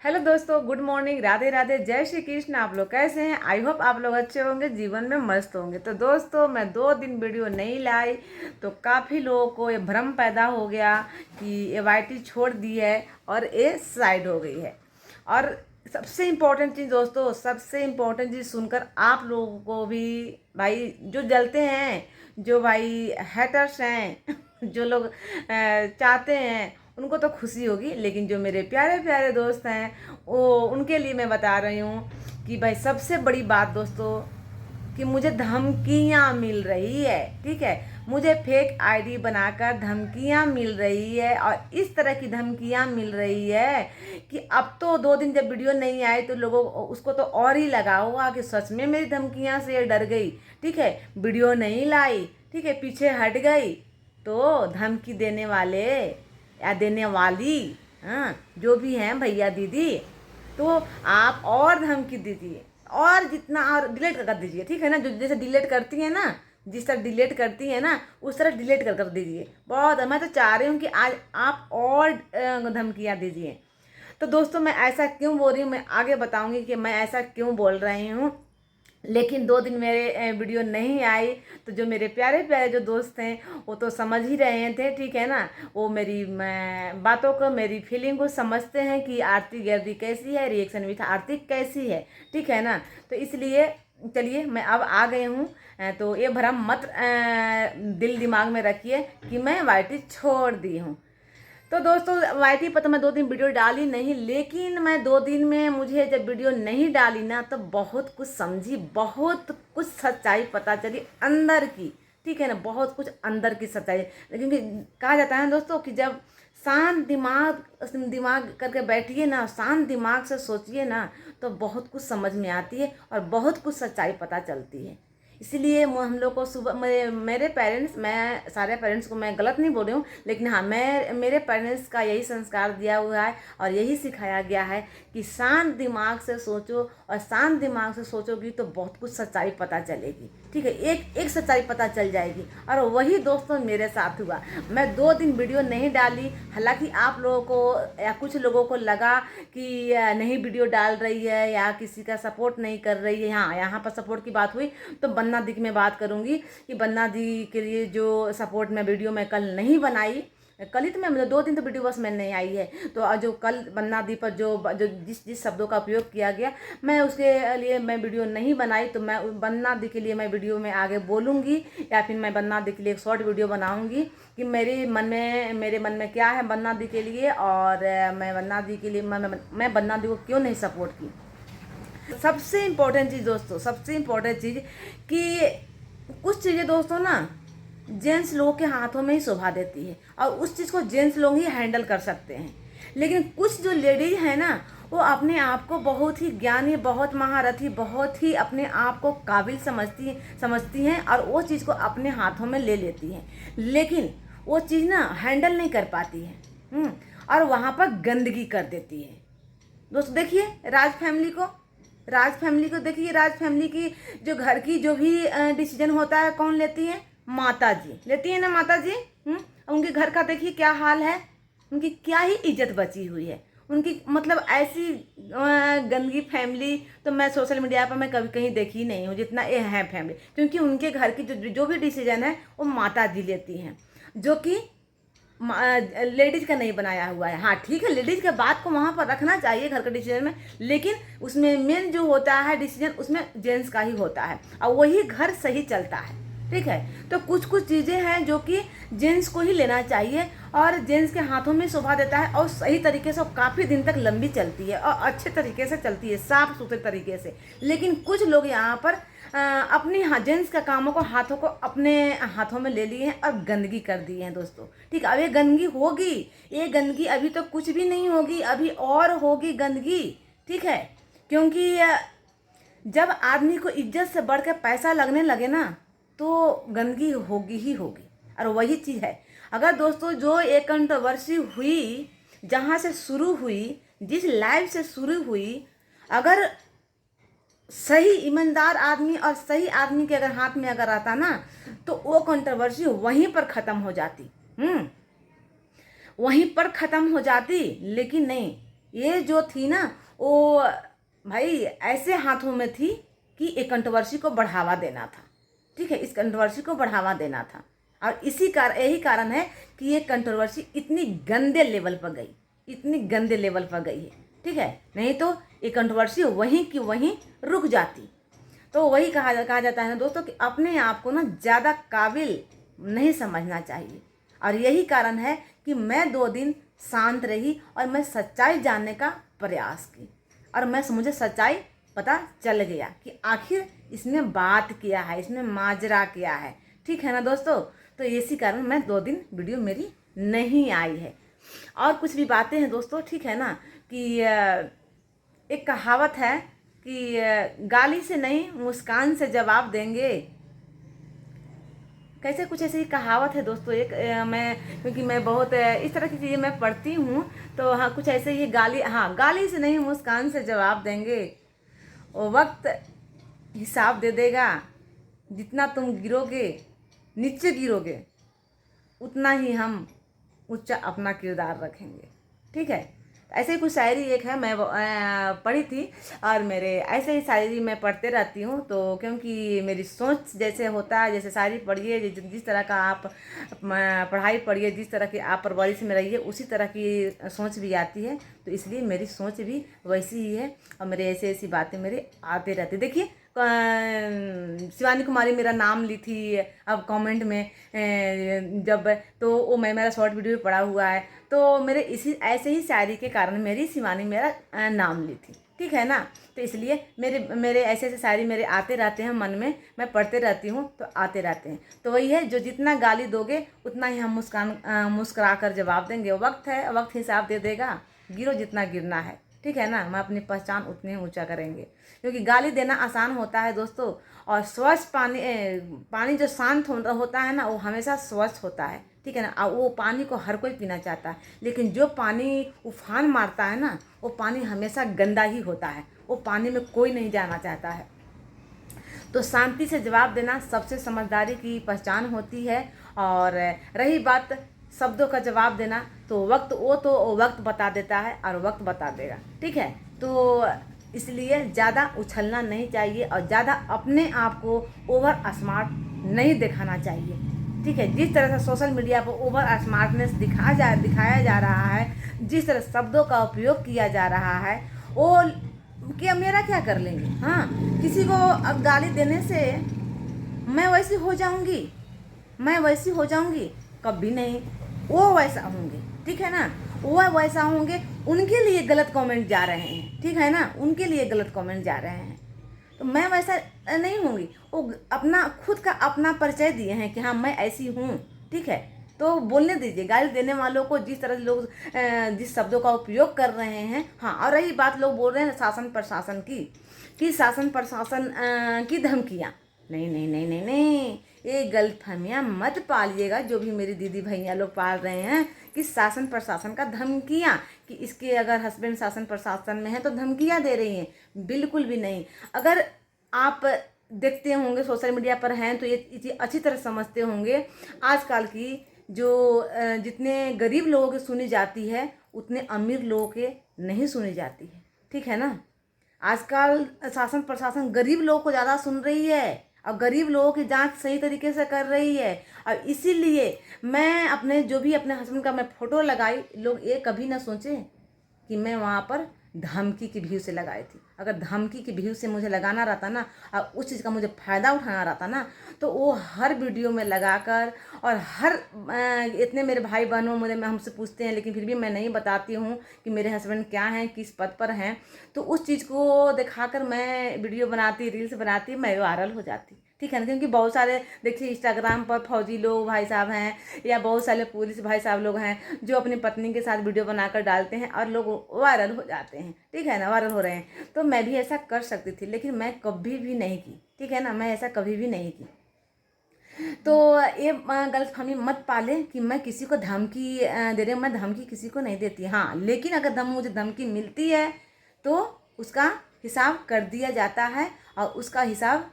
Hello दोस्तों, good morning, Radhe Radhe, जय श्री कृष्ण। आप लोग कैसे हैं? आई होप आप लोग अच्छे होंगे, जीवन में मस्त होंगे। तो दोस्तों, मैं 2 दिन वीडियो नहीं लाई तो काफ़ी लोगों को ये भ्रम पैदा हो गया कि ये वाईटी छोड़ दी है और ये साइड हो गई है। और सबसे इम्पोर्टेंट चीज़ दोस्तों, सबसे इम्पोर्टेंट चीज़ सुनकर आप लोगों को भी भाई जो जलते हैं, जो भाई हैटर्स हैं जो लोग चाहते हैं उनको तो खुशी होगी, लेकिन जो मेरे प्यारे प्यारे दोस्त हैं वो उनके लिए मैं बता रही हूँ कि भाई सबसे बड़ी बात दोस्तों कि मुझे धमकियाँ मिल रही है। ठीक है, मुझे फेक आईडी बनाकर धमकियाँ मिल रही है और इस तरह की धमकियाँ मिल रही है कि अब तो 2 दिन जब वीडियो नहीं आई तो लोगों उसको तो और ही लगा हुआ कि सच में मेरी धमकियाँ से ये डर गई। ठीक है, वीडियो नहीं लाई, ठीक है, पीछे हट गई। तो धमकी देने वाले या देने वाली, हाँ, जो भी हैं भैया दीदी, तो आप और धमकी दीजिए और जितना और डिलीट कर दीजिए। ठीक है ना, जो जैसे डिलीट करती है ना, जिस तरह डिलीट करती है ना उस तरह डिलीट कर दीजिए। बहुत मैं तो चाह रही हूँ कि आज आप और धमकियाँ दीजिए। तो दोस्तों, मैं ऐसा क्यों बोल रही हूँ, मैं आगे बताऊँगी कि मैं ऐसा क्यों बोल रही हूँ। लेकिन 2 दिन मेरे वीडियो नहीं आई तो जो मेरे प्यारे प्यारे जो दोस्त हैं वो तो समझ ही रहे थे। ठीक है ना, वो मेरी बातों को, मेरी फीलिंग को समझते हैं कि आरती गैलरी कैसी है, रिएक्शन विथ आरती कैसी है। ठीक है ना, तो इसलिए चलिए मैं अब आ गई हूँ। तो ये भरम मत दिल दिमाग में रखिए कि मैं वाईटी छोड़ दी हूँ। तो दोस्तों, वाईटी पर तो मैं 2 दिन वीडियो डाली नहीं, लेकिन मैं 2 दिन में मुझे जब वीडियो नहीं डाली ना तो बहुत कुछ समझी, बहुत कुछ सच्चाई पता चली अंदर की। ठीक है ना, बहुत कुछ अंदर की सच्चाई। क्योंकि कहा जाता है दोस्तों कि जब शांत दिमाग दिमाग करके बैठिए ना, शांत दिमाग से सोचिए ना, तो बहुत कुछ समझ में आती है और बहुत कुछ सच्चाई पता चलती है। इसीलिए हम लोग को सुबह मेरे पेरेंट्स, मैं सारे पेरेंट्स को मैं गलत नहीं बोल रही हूँ, लेकिन हाँ, मेरे पेरेंट्स का यही संस्कार दिया हुआ है और यही सिखाया गया है कि शांत दिमाग से सोचो और शांत दिमाग से सोचोगी तो बहुत कुछ सच्चाई पता चलेगी। ठीक है, एक एक सच्चाई पता चल जाएगी और वही दोस्तों मेरे साथ हुआ। मैं 2 दिन वीडियो नहीं डाली, हालांकि आप लोगों को या कुछ लोगों को लगा कि नहीं वीडियो डाल रही है या किसी का सपोर्ट नहीं कर रही है। हाँ, यहाँ पर सपोर्ट की बात हुई तो बन्ना दी की मैं बात करूँगी कि बन्ना दी के लिए जो सपोर्ट में वीडियो मैं कल नहीं बनाई, कल ही तो मैं 2 दिन तो वीडियो बस में नहीं आई है। तो जो कल बन्ना दी पर जो जो जिस शब्दों का उपयोग किया गया, मैं उसके लिए मैं वीडियो नहीं बनाई। तो मैं बन्ना दी के लिए मैं वीडियो में आगे बोलूँगी या फिर मैं बन्ना दी के लिए एक शॉर्ट वीडियो बनाऊँगी कि मेरे मन में क्या है बन्ना दी के लिए, और मैं बन्ना दी के लिए मैं बन्ना दी को क्यों नहीं सपोर्ट की। सबसे इम्पोर्टेंट चीज़ दोस्तों, सबसे इम्पोर्टेंट चीज़ कि कुछ चीज़ें दोस्तों ना जेंट्स लोगों के हाथों में ही शोभा देती है और उस चीज़ को जेंट्स लोग ही हैंडल कर सकते हैं। लेकिन कुछ जो लेडीज है ना, वो अपने आप को बहुत ही ज्ञानी, बहुत महारथी, बहुत ही अपने आप को काबिल समझती हैं और वो चीज़ को अपने हाथों में ले लेती हैं, लेकिन वो चीज़ ना हैंडल नहीं कर पाती है। और वहाँ पर गंदगी कर देती है। दोस्तों देखिए राज फैमिली को देखिए, राज फैमिली की जो घर की जो भी डिसीजन होता है कौन लेती है? माता जी लेती है ना, माता जी। उनके घर का देखिए क्या हाल है, उनकी क्या ही इज्जत बची हुई है। उनकी मतलब ऐसी गंदगी फैमिली तो मैं सोशल मीडिया पर मैं कभी कहीं देखी नहीं हूँ जितना ये है फैमिली। क्योंकि उनके घर की जो भी डिसीजन है वो माता जी लेती हैं, जो कि लेडीज का नहीं बनाया हुआ है। हाँ ठीक है, लेडीज के बात को वहाँ पर रखना चाहिए घर के डिसीजन में, लेकिन उसमें मेन जो होता है डिसीजन उसमें जेंट्स का ही होता है और वही घर सही चलता है। ठीक है, तो कुछ कुछ चीज़ें हैं जो कि जेंट्स को ही लेना चाहिए और जेंट्स के हाथों में शोभा देता है और सही तरीके से काफ़ी दिन तक लंबी चलती है और अच्छे तरीके से चलती है, साफ सुथरे तरीके से। लेकिन कुछ लोग यहाँ पर अपनी जेंट्स का कामों को हाथों को अपने हाथों में ले लिए हैं और गंदगी कर दी है दोस्तों। ठीक, अब ये गंदगी होगी, ये गंदगी अभी तो कुछ भी नहीं होगी, अभी और होगी गंदगी। ठीक है, क्योंकि जब आदमी को इज्जत से बढ़ के पैसा लगने लगे ना तो गंदगी होगी ही होगी। और वही चीज़ है, अगर दोस्तों जो एक कंट्रोवर्सी हुई, जहाँ से शुरू हुई, जिस लाइव से शुरू हुई, अगर सही ईमानदार आदमी और सही आदमी के अगर हाथ में अगर आता ना तो वो कंट्रोवर्सी वहीं पर ख़त्म हो जाती। वहीं पर ख़त्म हो जाती। लेकिन नहीं, ये जो थी ना वो भाई ऐसे हाथों में थी कि एक कंट्रोवर्सी को बढ़ावा देना था, ठीक है, इस कंट्रोवर्सी को बढ़ावा देना था। और यही कारण है कि ये कंट्रोवर्सी इतनी गंदे लेवल पर गई, इतनी गंदे लेवल पर गई है, ठीक है। नहीं तो ये कंट्रोवर्सी वहीं की वहीं रुक जाती। तो वही कहा जाता है ना दोस्तों कि अपने आप को ना ज़्यादा काबिल नहीं समझना चाहिए। और यही कारण है कि मैं 2 दिन शांत रही और मैं सच्चाई जानने का प्रयास की, और मुझे सच्चाई पता चल गया कि आखिर इसने बात किया है, इसने माजरा किया है, ठीक है ना दोस्तों। तो इसी कारण मैं 2 दिन वीडियो मेरी नहीं आई है। और कुछ भी बातें हैं दोस्तों, ठीक है ना, कि एक कहावत है कि गाली से नहीं मुस्कान से जवाब देंगे, कैसे कुछ ऐसी कहावत है दोस्तों। एक क्योंकि मैं बहुत इस तरह की चीज़ें मैं पढ़ती हूँ, तो हाँ कुछ ऐसे ही गाली से नहीं मुस्कान से जवाब देंगे, वो वक्त हिसाब दे देगा। जितना तुम गिरोगे, नीचे गिरोगे, उतना ही हम ऊंचा अपना किरदार रखेंगे, ठीक है। ऐसे ही कुछ शायरी एक है, मैं पढ़ी थी, और मेरे ऐसे ही शायरी मैं पढ़ते रहती हूँ। तो क्योंकि मेरी सोच जैसे होता है, जैसे शायरी पढ़िए, जिस तरह का आप पढ़ाई पढ़िए, जिस तरह की आप परवरिश में रहिए, उसी तरह की सोच भी आती है। तो इसलिए मेरी सोच भी वैसी ही है, और मेरे ऐसी बातें मेरे आते रहती। देखिए शिवानी कुमारी मेरा नाम ली थी अब कमेंट में, जब तो वो मेरा शॉर्ट वीडियो पड़ा हुआ है, तो मेरे इसी ऐसे ही शायरी के कारण मेरी शिवानी मेरा नाम ली थी, ठीक है ना। तो इसलिए मेरे ऐसे शायरी मेरे आते रहते हैं मन में, मैं पढ़ते रहती हूँ तो आते रहते हैं। तो वही है, जो जितना गाली दोगे उतना ही हम मुस्कुरा कर जवाब देंगे। वक्त है, वक्त हिसाब दे देगा, गिरो जितना गिरना है, ठीक है ना। मैं अपनी पहचान उतने ऊंचा करेंगे, क्योंकि गाली देना आसान होता है दोस्तों, और स्वच्छ पानी जो शांत होता है ना, वो हमेशा स्वच्छ होता है, ठीक है ना। वो पानी को हर कोई पीना चाहता है, लेकिन जो पानी उफान मारता है ना, वो पानी हमेशा गंदा ही होता है, वो पानी में कोई नहीं जाना चाहता है। तो शांति से जवाब देना सबसे समझदारी की पहचान होती है। और रही बात शब्दों का जवाब देना, तो वक्त बता देता है, और वक्त बता देगा, ठीक है। तो इसलिए ज़्यादा उछलना नहीं चाहिए, और ज़्यादा अपने आप को ओवर स्मार्ट नहीं दिखाना चाहिए, ठीक है। जिस तरह से सोशल मीडिया पर ओवर स्मार्टनेस दिखाया जा रहा है, जिस तरह शब्दों का उपयोग किया जा रहा है, वो क्या मेरा क्या कर लेंगे। हाँ, किसी को अब गाली देने से मैं वैसी हो जाऊंगी, कभी नहीं। वो वैसा होंगे, ठीक है ना, वो वैसा होंगे, उनके लिए गलत कमेंट जा रहे हैं, ठीक है ना, उनके लिए गलत कमेंट जा रहे हैं। तो मैं वैसा नहीं होंगी। वो अपना खुद का अपना परिचय दिए हैं कि हाँ मैं ऐसी हूँ, ठीक है। तो बोलने दीजिए गाली देने वालों को, जिस तरह लोग जिस शब्दों का उपयोग कर रहे हैं। हाँ, और रही बात लोग बोल रहे हैं शासन प्रशासन की, कि शासन प्रशासन की धमकियाँ, नहीं नहीं नहीं नहीं नहीं, ये गलतफहमियाँ मत पालिएगा, जो भी मेरी दीदी भैया लोग पाल रहे हैं कि शासन प्रशासन का धमकियाँ, कि इसके अगर हस्बैंड शासन प्रशासन में है तो धमकियाँ दे रही हैं, बिल्कुल भी नहीं। अगर आप देखते होंगे सोशल मीडिया पर हैं तो ये चीज़ अच्छी तरह समझते होंगे, आजकल की जो जितने गरीब लोगों की सुनी जाती है, उतने अमीर लोगों के नहीं सुनी जाती है, ठीक है ना। आजकल शासन प्रशासन गरीब लोगों को ज़्यादा सुन रही है, और गरीब लोगों की जांच सही तरीके से कर रही है। और इसीलिए मैं अपने हस्बैंड का मैं फ़ोटो लगाई, लोग ये कभी ना सोचे कि मैं वहाँ पर धमकी की व्यू से लगाई थी। अगर धमकी की व्यू से मुझे लगाना रहता ना, और उस चीज़ का मुझे फ़ायदा उठाना रहता ना, तो वो हर वीडियो में लगाकर, और हर इतने मेरे भाई बहनों मैं हमसे पूछते हैं, लेकिन फिर भी मैं नहीं बताती हूँ कि मेरे हस्बैंड क्या हैं, किस पद पर हैं। तो उस चीज़ को दिखाकर मैं वीडियो बनाती, रील्स बनाती, मैं वायरल हो जाती, ठीक है ना। क्योंकि बहुत सारे देखिए इंस्टाग्राम पर फौजी लोग भाई साहब हैं, या बहुत सारे पुलिस भाई साहब लोग हैं, जो अपनी पत्नी के साथ वीडियो बनाकर डालते हैं और लोग वायरल हो जाते हैं, ठीक है ना, वायरल हो रहे हैं। तो मैं भी ऐसा कर सकती थी, लेकिन मैं कभी भी नहीं की, ठीक है ना, मैं ऐसा कभी भी नहीं की। तो ये गलतफहमी मत पाले कि मैं किसी को धमकी दे रही हूँ, मैं धमकी किसी को नहीं देती। हाँ, लेकिन अगर मुझे धमकी मिलती है तो उसका हिसाब कर दिया जाता है, और उसका हिसाब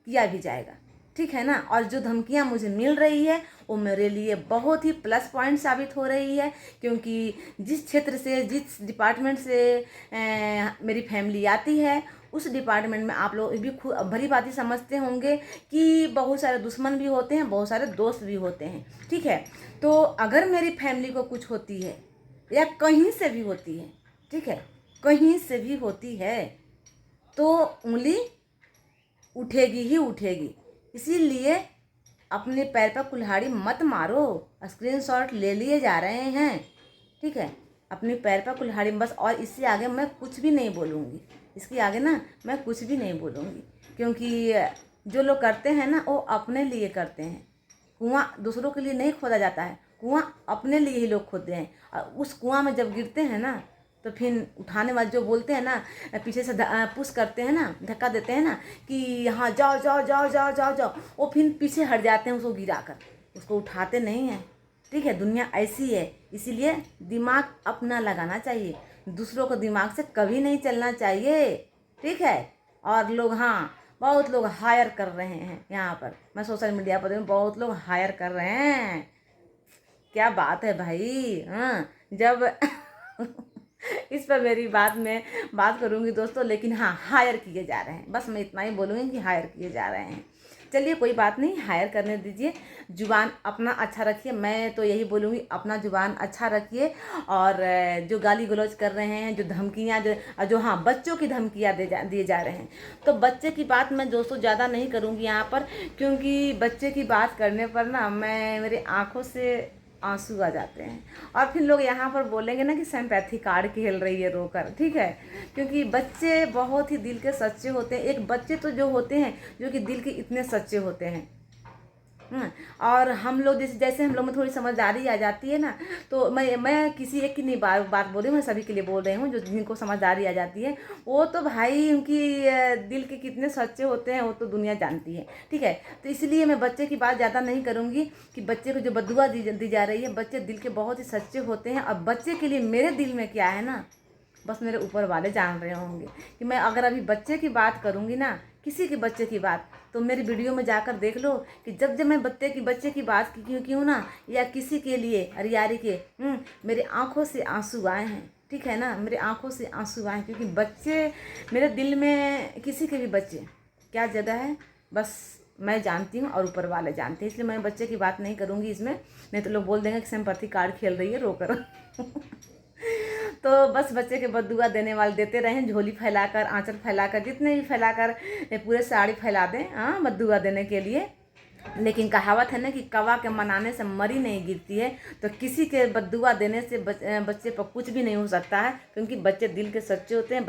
किया भी जाएगा, ठीक है ना। और जो धमकियाँ मुझे मिल रही है वो मेरे लिए बहुत ही प्लस पॉइंट साबित हो रही है, क्योंकि जिस क्षेत्र से, जिस डिपार्टमेंट से मेरी फैमिली आती है, उस डिपार्टमेंट में आप लोग भी भली भांति समझते होंगे कि बहुत सारे दुश्मन भी होते हैं, बहुत सारे दोस्त भी होते हैं। ठीक है, तो अगर मेरी फैमिली को कुछ होती है या कहीं से भी होती है, ठीक है, कहीं से भी होती है, तो उंगली उठेगी ही उठेगी। इसीलिए अपने पैर पर कुल्हाड़ी मत मारो। स्क्रीनशॉट ले लिए जा रहे हैं, ठीक है, अपने पैर पर कुल्हाड़ी बस। और इससे आगे मैं कुछ भी नहीं बोलूँगी, इसके आगे ना मैं कुछ भी नहीं बोलूँगी, क्योंकि जो लोग करते हैं ना वो अपने लिए करते हैं। कुआं दूसरों के लिए नहीं खोदा जाता है, कुआं अपने लिए ही लोग खोदते हैं। और उस कुआं में जब गिरते हैं ना, तो फिर उठाने वाले जो बोलते हैं ना, पीछे से पुश करते हैं ना, धक्का देते हैं ना कि यहाँ जाओ जाओ जाओ जाओ जाओ जाओ, वो फिर पीछे हट जाते हैं उसको गिरा कर, उसको उठाते नहीं हैं। ठीक है, दुनिया ऐसी है, इसीलिए दिमाग अपना लगाना चाहिए, दूसरों को दिमाग से कभी नहीं चलना चाहिए। ठीक है, और लोग, हाँ, बहुत लोग हायर कर रहे हैं यहाँ पर, मैं सोशल मीडिया पर बहुत लोग हायर कर रहे हैं। क्या बात है भाई। हाँ, जब इस पर मेरी बात में बात करूँगी दोस्तों, लेकिन हाँ, हायर किए जा रहे हैं, बस मैं इतना ही बोलूँगी कि हायर किए जा रहे हैं। चलिए कोई बात नहीं, हायर करने दीजिए, जुबान अपना अच्छा रखिए। मैं तो यही बोलूँगी, अपना जुबान अच्छा रखिए। और जो गाली गलौज कर रहे हैं, जो धमकियाँ, जो हाँ, बच्चों की धमकियाँ दिए जा रहे हैं, तो बच्चे की बात मैं दोस्तों ज़्यादा नहीं करूँगी यहाँ पर, क्योंकि बच्चे की बात करने पर ना मेरी आँखों से आंसू आ जाते हैं। और फिर लोग यहाँ पर बोलेंगे ना कि सिंपैथी कार्ड खेल रही है रोकर। ठीक है, क्योंकि बच्चे बहुत ही दिल के सच्चे होते हैं। एक बच्चे तो जो होते हैं, जो कि दिल के इतने सच्चे होते हैं। और हम लोग जैसे हम लोग में थोड़ी समझदारी आ जाती है ना, तो मैं किसी एक की नहीं बात बोल रही हूँ, मैं सभी के लिए बोल रही हूँ। जो जिनको समझदारी आ जाती है, वो तो भाई उनकी दिल के कितने सच्चे होते हैं वो तो दुनिया जानती है। ठीक है, तो इसलिए मैं बच्चे की बात ज़्यादा नहीं करूँगी कि बच्चे को जो बद्दुआ दी जा रही है। बच्चे दिल के बहुत ही सच्चे होते हैं, और बच्चे के लिए मेरे दिल में क्या है ना, बस मेरे ऊपर वाले जान रहे होंगे कि मैं अगर अभी बच्चे की बात करूँगी ना, किसी के बच्चे की बात, तो मेरी वीडियो में जाकर देख लो कि जब जब मैं बच्चे की बात क्यों ना, या किसी के लिए अरियारी के, मेरे आंखों से आंसू आए हैं। ठीक है ना, मेरे आंखों से आंसू आए हैं, क्योंकि बच्चे मेरे दिल में, किसी के भी बच्चे क्या जगह है बस मैं जानती हूँ और ऊपर वाले जानते हैं। इसलिए मैं बच्चे की बात नहीं करूँगी इसमें, नहीं तो लोग बोल देंगे कि सिंपैथी कार्ड खेल रही है, रोकर। तो बस बच्चे के बद्दुआ देने वाले देते रहें, झोली फैलाकर, आंचल फैलाकर, जितने भी फैलाकर, पूरे साड़ी फैला दें, हाँ, बद्दुआ देने के लिए। लेकिन कहावत है ना कि कौवा के मनाने से मरी नहीं गिरती है। तो किसी के बद्दुआ देने से बच्चे पर कुछ भी नहीं हो सकता है, क्योंकि बच्चे दिल के सच्चे होते हैं।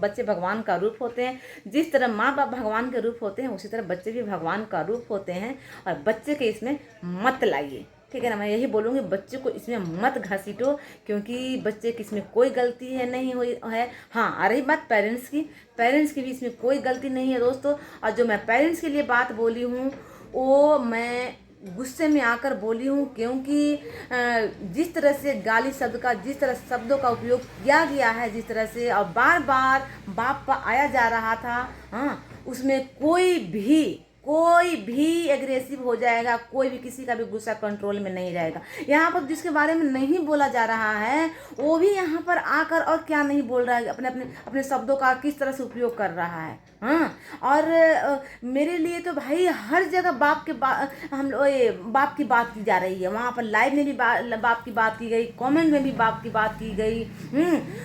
बच्चे भगवान का रूप होते हैं। जिस तरह माँ बाप भगवान के रूप होते हैं, उसी तरह बच्चे भी भगवान का रूप होते हैं। और बच्चे के इसमें मत लाइए, ठीक है ना, मैं यही बोलूँगी, बच्चे को इसमें मत घसीटो, क्योंकि बच्चे की इसमें कोई गलती है नहीं हुई है। हाँ, आ रही बात पेरेंट्स की भी इसमें कोई गलती नहीं है दोस्तों। और जो मैं पेरेंट्स के लिए बात बोली हूँ, वो मैं गुस्से में आकर बोली हूँ, क्योंकि जिस तरह से गाली शब्द का, जिस तरह शब्दों का उपयोग किया गया है, जिस तरह से और बार बार बाप पर आया जा रहा था, हाँ, उसमें कोई भी एग्रेसिव हो जाएगा, कोई भी किसी का भी गुस्सा कंट्रोल में नहीं रहेगा। यहाँ पर जिसके बारे में नहीं बोला जा रहा है, वो भी यहाँ पर आकर और क्या नहीं बोल रहा है, अपने शब्दों का किस तरह से उपयोग कर रहा है। हाँ, और मेरे लिए तो भाई हर जगह बाप की बात की जा रही है। वहाँ पर लाइव में भी बाप की बात की गई, कमेंट में भी बाप की बात की गई।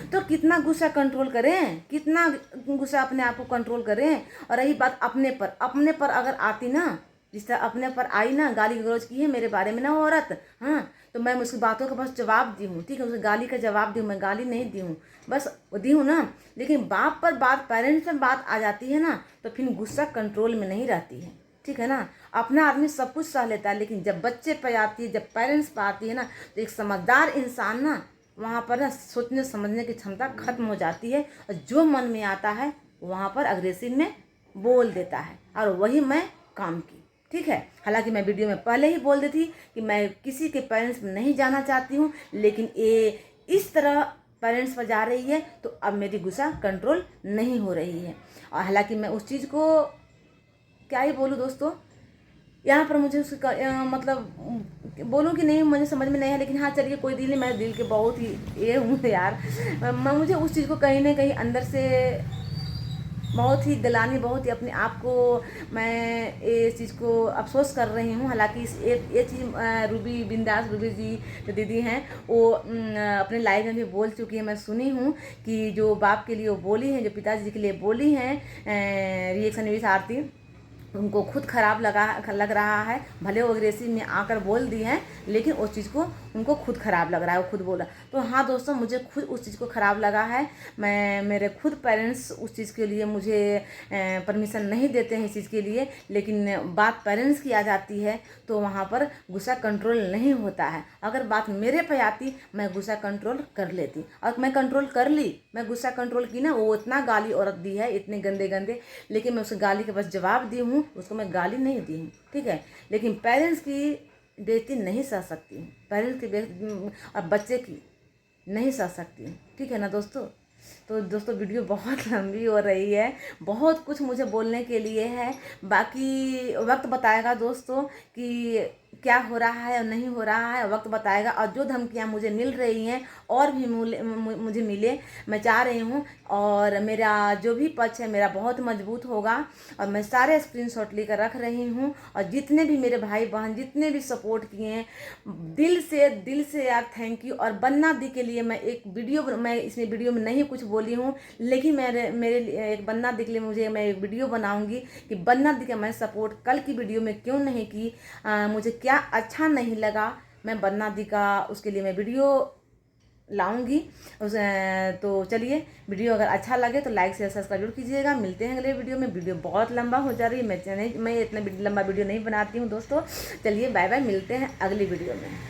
तो कितना गुस्सा कंट्रोल करें, कितना गुस्सा अपने आप को कंट्रोल करें। और रही बात अपने पर अगर आती ना, जिस तरह अपने पर आई ना, गाली गलौज की है मेरे बारे में ना औरत, हाँ, तो मैं उसकी बातों का बस जवाब दी हूँ। ठीक है, उसे गाली का जवाब दी हूँ, मैं गाली नहीं दी हूँ, बस दी हूँ ना। लेकिन बाप पर बात, पेरेंट्स में बात आ जाती है ना, तो फिर गुस्सा कंट्रोल में नहीं रहती है। ठीक है ना, अपना आदमी सब कुछ सह लेता है, लेकिन जब बच्चे पे आती है, जब पेरेंट्स पे आती है ना, तो एक समझदार इंसान ना वहाँ पर ना सोचने समझने की क्षमता खत्म हो जाती है, और जो मन में आता है वहाँ पर अग्रेसिव में बोल देता है। और वही मैं काम की। ठीक है, हालांकि मैं वीडियो में पहले ही बोल देती कि मैं किसी के पेरेंट्स में नहीं जाना चाहती हूँ, लेकिन ये इस तरह पेरेंट्स पर जा रही है, तो अब मेरी गुस्सा कंट्रोल नहीं हो रही है। और हालांकि मैं उस चीज़ को क्या ही बोलूँ दोस्तों, यहाँ पर मुझे उसका मतलब बोलूँ कि नहीं मुझे समझ में नहीं है, लेकिन हाँ चलिए कोई दिल नहीं, मैं दिल के बहुत ही ये हूँ यार। मैं मुझे उस चीज़ को कहीं ना कहीं अंदर से बहुत ही गलानी, बहुत ही अपने आप को मैं ये चीज़ को अफसोस कर रही हूँ। हालांकि ये चीज़ रूबी बिंदास रूबी जी जो दीदी हैं वो अपने लाइफ में भी बोल चुकी है, मैं सुनी हूँ कि जो बाप के लिए वो बोली हैं, जो पिताजी के लिए बोली हैं रिएक्शन विथ आरती, उनको खुद खराब लग रहा है। भले वो अग्रेसिव में आकर बोल दी हैं, लेकिन उस चीज़ को उनको खुद खराब लग रहा है, वो खुद बोला। तो हाँ दोस्तों, मुझे खुद उस चीज़ को खराब लगा है। मैं मेरे खुद पेरेंट्स उस चीज़ के लिए मुझे परमिशन नहीं देते हैं इस चीज़ के लिए, लेकिन बात पेरेंट्स की आ जाती है तो वहाँ पर गुस्सा कंट्रोल नहीं होता है। अगर बात मेरे पे आती मैं गुस्सा कंट्रोल कर लेती, और मैं कंट्रोल कर ली, मैं गुस्सा कंट्रोल की ना। वो इतना गाली औरत दी है, इतने गंदे गंदे, लेकिन मैं उस गाली के बस जवाब दी हूँ, उसको मैं गाली नहीं दी हूँ, ठीक है। लेकिन पेरेंट्स की बेइज्जती नहीं सह सकती हूँ, पेरेंट्स की और बच्चे की नहीं सह सकती हूँ, ठीक है ना दोस्तों। तो दोस्तों वीडियो बहुत लंबी हो रही है, बहुत कुछ मुझे बोलने के लिए है, बाकी वक्त बताएगा दोस्तों कि क्या हो रहा है और नहीं हो रहा है, वक्त बताएगा। और जो धमकियाँ मुझे मिल रही हैं और भी मुझे मिले, मैं चाह रही हूँ, और मेरा जो भी पक्ष है मेरा बहुत मजबूत होगा, और मैं सारे स्क्रीनशॉट लेकर रख रही हूँ। और जितने भी मेरे भाई बहन जितने भी सपोर्ट किए हैं, दिल से यार थैंक यू। और बन्ना दी के लिए मैं एक वीडियो, मैं इसमें वीडियो में नहीं कुछ बोली हूँ, लेकिन मेरे लिए एक बन्ना दी के लिए मैं एक वीडियो बनाऊंगी कि बन्ना दी का मैं सपोर्ट कल की वीडियो में क्यों नहीं की, मुझे क्या अच्छा नहीं लगा, मैं बन्ना दी का उसके लिए मैं वीडियो लाऊंगी। तो चलिए, वीडियो अगर अच्छा लगे तो लाइक शेयर सब्सक्राइब जरूर कीजिएगा। मिलते हैं अगले वीडियो में। वीडियो बहुत लंबा हो जा रही है, मैं इतना लंबा वीडियो नहीं बनाती हूँ दोस्तों। चलिए बाय बाय, मिलते हैं अगली वीडियो में।